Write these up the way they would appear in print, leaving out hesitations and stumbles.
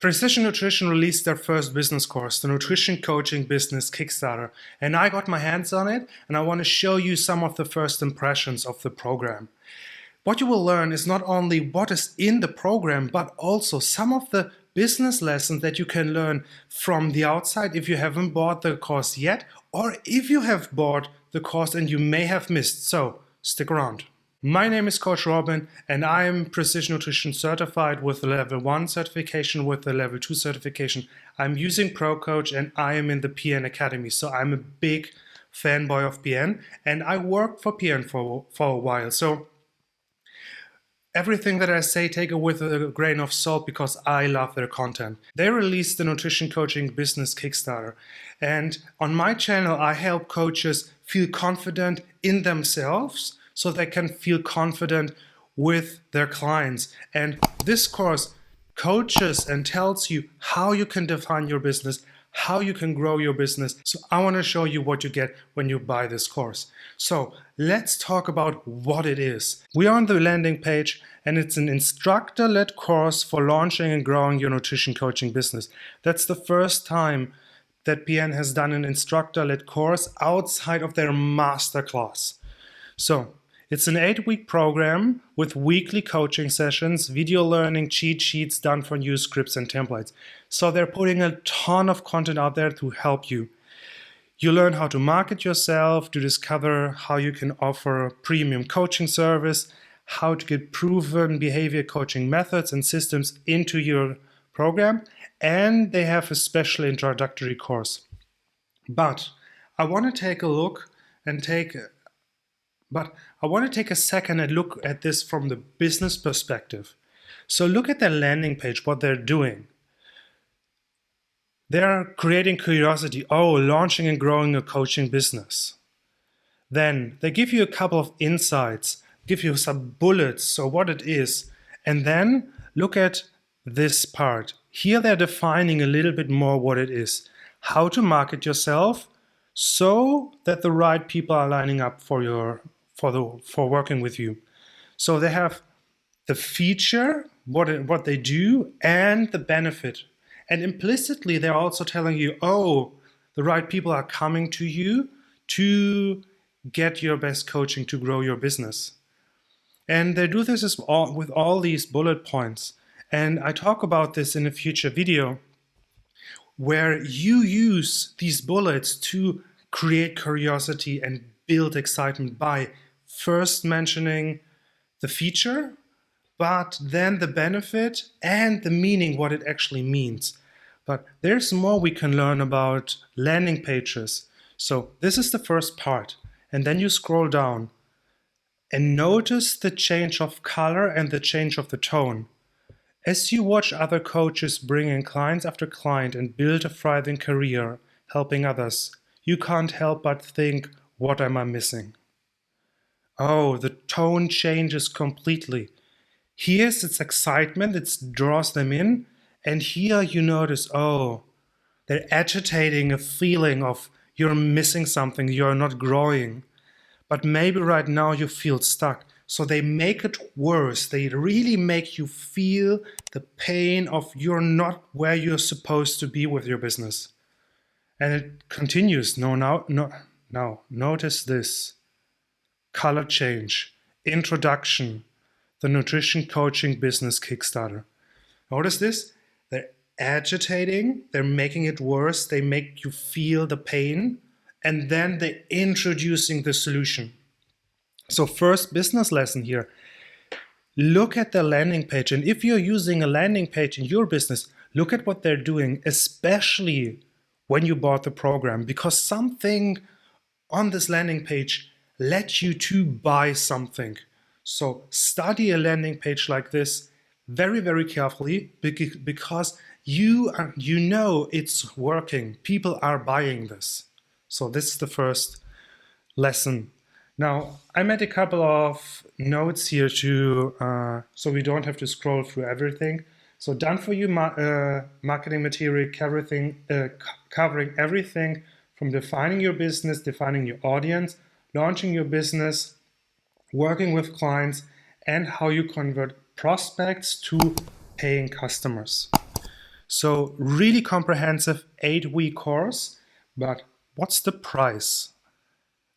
Precision Nutrition released their first business course, the Nutrition Coaching Business Kickstarter, and I got my hands on it, and I want to show you some of the first impressions of the program. What you will learn is not only what is in the program, but also some of the business lessons that you can learn from the outside if you haven't bought the course yet, or if you have bought the course and you may have missed. So stick around. My name is Coach Robin, and I am Precision Nutrition certified with the Level 1 certification, with the Level 2 certification. I'm using ProCoach, and I am in the PN Academy. So I'm a big fanboy of PN, and I worked for PN for a while. So everything that I say, take it with a grain of salt, because I love their content. They released the Nutrition Coaching Business Kickstarter. And on my channel, I help coaches feel confident in themselves so they can feel confident with their clients. And this course coaches and tells you how you can define your business, how you can grow your business. So I want to show you what you get when you buy this course. So let's talk about what it is. We are on the landing page, and it's an instructor-led course for launching and growing your nutrition coaching business. That's the first time that PN has done an instructor-led course outside of their masterclass. So it's an 8-week program with weekly coaching sessions, video learning, cheat sheets done for you, scripts and templates. So they're putting a ton of content out there to help you. You learn how to market yourself, to discover how you can offer a premium coaching service, how to get proven behavior coaching methods and systems into your program, and they have a special introductory course. But I want to take a second and look at this from the business perspective. So look at their landing page, what they're doing. They're creating curiosity. Oh, launching and growing a coaching business. Then they give you a couple of insights, give you some bullets, so what it is. And then look at this part. Here they're defining a little bit more what it is. How to market yourself so that the right people are lining up for working with you. So they have the feature, what they do, and the benefit. And implicitly, they're also telling you, oh, the right people are coming to you to get your best coaching to grow your business. And they do this with all these bullet points. And I talk about this in a future video where you use these bullets to create curiosity and build excitement by first mentioning the feature, but then the benefit and the meaning, what it actually means. But there's more we can learn about landing pages. So this is the first part. And then you scroll down and notice the change of color and the change of the tone. As you watch other coaches bring in clients after client and build a thriving career helping others, you can't help but think, what am I missing? Oh, the tone changes completely. Here's its excitement, it draws them in. And here you notice, oh, they're agitating a feeling of you're missing something, you're not growing. But maybe right now you feel stuck. So they make it worse. They really make you feel the pain of you're not where you're supposed to be with your business. And it continues. Now, notice this. Color change, introduction, the Nutrition Coaching Business Kickstarter. Notice this. They're agitating, they're making it worse, they make you feel the pain, and then they're introducing the solution. So first business lesson here, look at the landing page. And if you're using a landing page in your business, look at what they're doing, especially when you bought the program, because something on this landing page led you to buy something. So study a landing page like this very, very carefully, because you know it's working. People are buying this. So this is the first lesson. Now, I made a couple of notes here so we don't have to scroll through everything. So done for you marketing material, covering everything from defining your business, defining your audience, launching your business, working with clients, and how you convert prospects to paying customers. So really comprehensive 8-week course, but what's the price?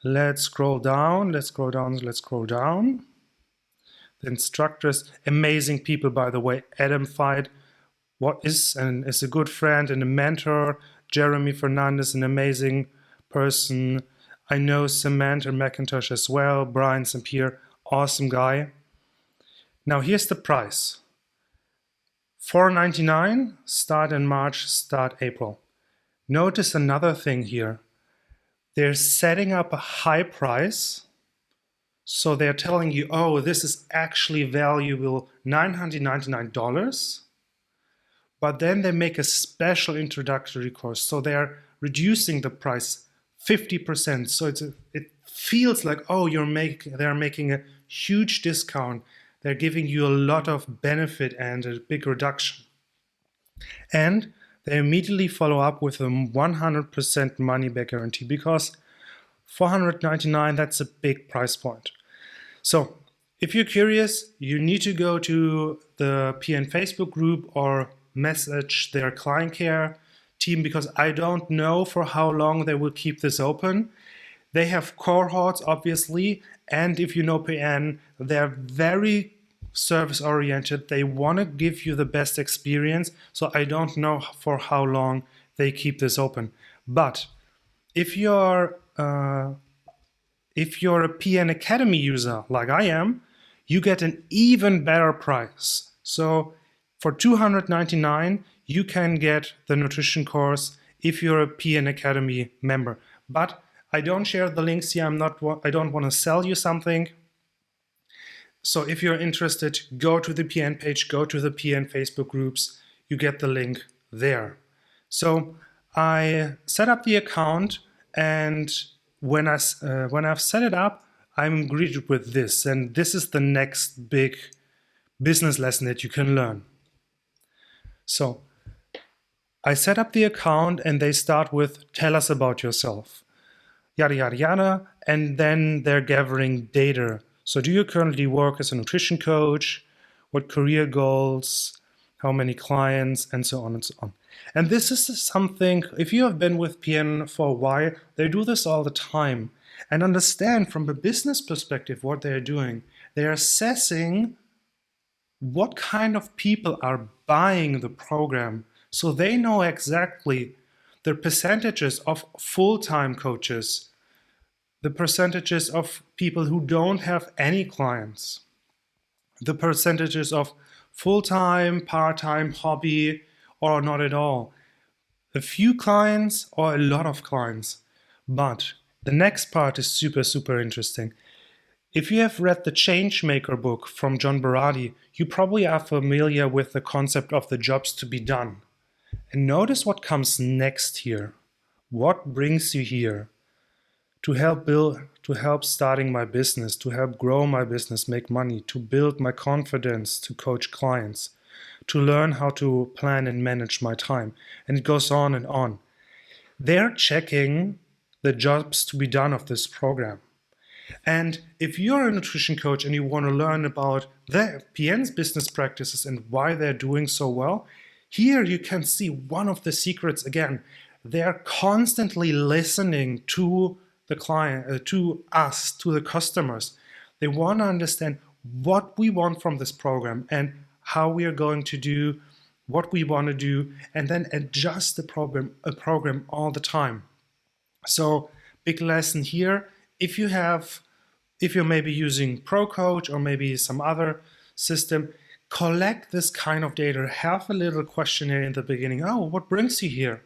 Let's scroll down, let's scroll down, let's scroll down. The instructors, amazing people, by the way. Adam Veit, is a good friend and a mentor. Jeremy Fernandez, an amazing person. I know Samantha McIntosh as well. Brian St. Pierre, awesome guy. Now here's the price. $4.99, start in March, start April. Notice another thing here. They're setting up a high price. So they're telling you, oh, this is actually valuable $999. But then they make a special introductory course. So they're reducing the price 50%. So it feels like, oh, they're making a huge discount. They're giving you a lot of benefit and a big reduction. And they immediately follow up with a 100% money back guarantee, because $499, that's a big price point. So if you're curious, you need to go to the PN Facebook group or message their client care team, because I don't know for how long they will keep this open. They have cohorts, obviously, and if you know PN, they're very service-oriented. They want to give you the best experience, so I don't know for how long they keep this open. But if you're a PN Academy user like I am, you get an even better price. So for $299, you can get the nutrition course if you're a PN Academy member. But I don't share the links here. I don't want to sell you something. So if you're interested, go to the PN page, go to the PN Facebook groups. You get the link there. So I set up the account, and when I've set it up, I'm greeted with this, and this is the next big business lesson that you can learn. So I set up the account, and they start with, tell us about yourself, yada, yada, yada, and then they're gathering data. So do you currently work as a nutrition coach? What career goals? How many clients? And so on and so on. And this is something, if you have been with PN for a while, they do this all the time. And understand from a business perspective what they're doing. They're assessing what kind of people are buying the program. So they know exactly the percentages of full-time coaches, the percentages of people who don't have any clients, the percentages of full-time, part-time, hobby, or not at all, a few clients or a lot of clients. But the next part is super, super interesting. If you have read the Changemaker book from John Berardi, you probably are familiar with the concept of the jobs to be done. And notice what comes next here. What brings you here? To help starting my business, to help grow my business, make money, to build my confidence, to coach clients, to learn how to plan and manage my time. And it goes on and on. They're checking the jobs to be done of this program. And if you're a nutrition coach and you want to learn about the PN's business practices and why they're doing so well, here you can see one of the secrets again. They're constantly listening to the client, to us, to the customers. They want to understand what we want from this program and how we are going to do what we want to do, and then adjust the program all the time. So big lesson here. If you're maybe using ProCoach or maybe some other system, collect this kind of data. Have a little questionnaire in the beginning. Oh, what brings you here?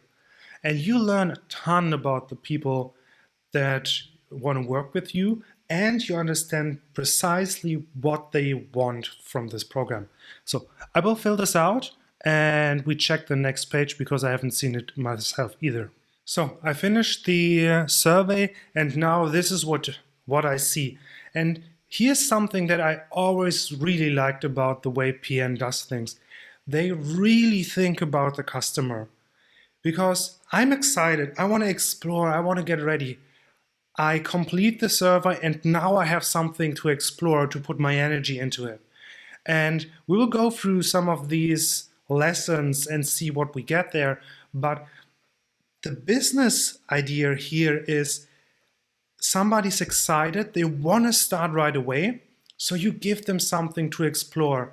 And you learn a ton about the people that want to work with you, and you understand precisely what they want from this program. So I will fill this out, and we check the next page because I haven't seen it myself either. So I finished the survey, and now this is what I see. And here's something that I always really liked about the way PN does things. They really think about the customer, because I'm excited. I want to explore. I want to get ready. I complete the survey, and now I have something to explore, to put my energy into it. And we will go through some of these lessons and see what we get there. But the business idea here is somebody's excited, they want to start right away, so you give them something to explore.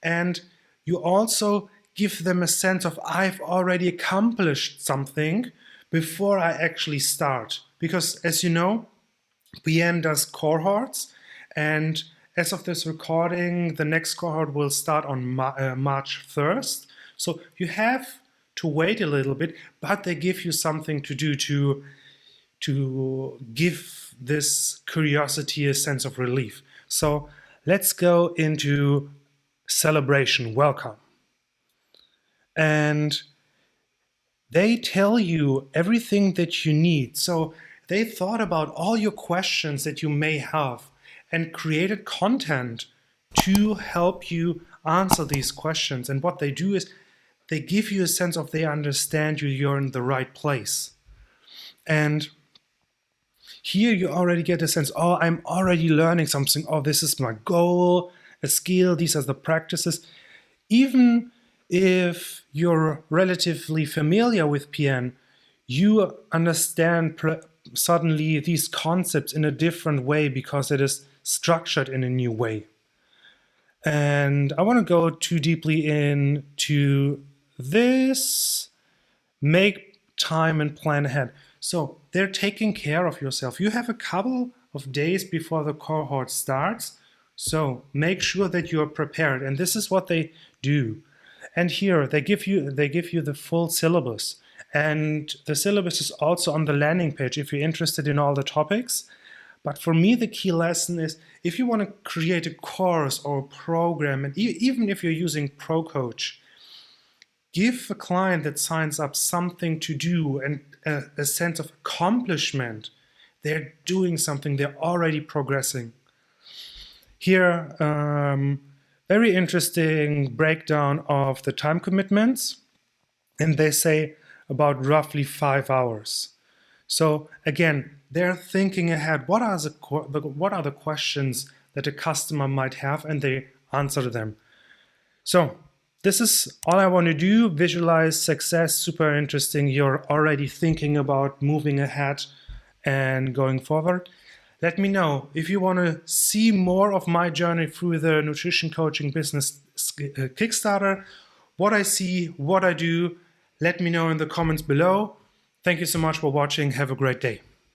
And you also give them a sense of, I've already accomplished something before I actually start. Because as you know, BN does cohorts, and as of this recording, the next cohort will start on March 1st. So you have to wait a little bit, but they give you something to do to give this curiosity a sense of relief. So let's go into celebration, welcome. And they tell you everything that you need. So they thought about all your questions that you may have and created content to help you answer these questions. And what they do is they give you a sense of they understand you, you're in the right place. And here you already get a sense, oh, I'm already learning something. Oh, this is my goal, a skill, these are the practices. Even if you're relatively familiar with PN, you understand suddenly these concepts in a different way because it is structured in a new way. And I want to go too deeply into this. Make time and plan ahead. So they're taking care of yourself. You have a couple of days before the cohort starts. So make sure that you are prepared. And this is what they do. And here they give you the full syllabus. And the syllabus is also on the landing page if you're interested in all the topics. But for me, the key lesson is if you want to create a course or a program, and even if you're using ProCoach, give a client that signs up something to do and a sense of accomplishment. They're doing something, they're already progressing. Here, very interesting breakdown of the time commitments. And they say about roughly 5 hours. So again, they're thinking ahead. What are the questions that a customer might have, and they answer them. So this is all I want to do. Visualize success, super interesting. You're already thinking about moving ahead and going forward. Let me know if you want to see more of my journey through the nutrition coaching business Kickstarter, what I see, what I do. Let me know in the comments below. Thank you so much for watching. Have a great day.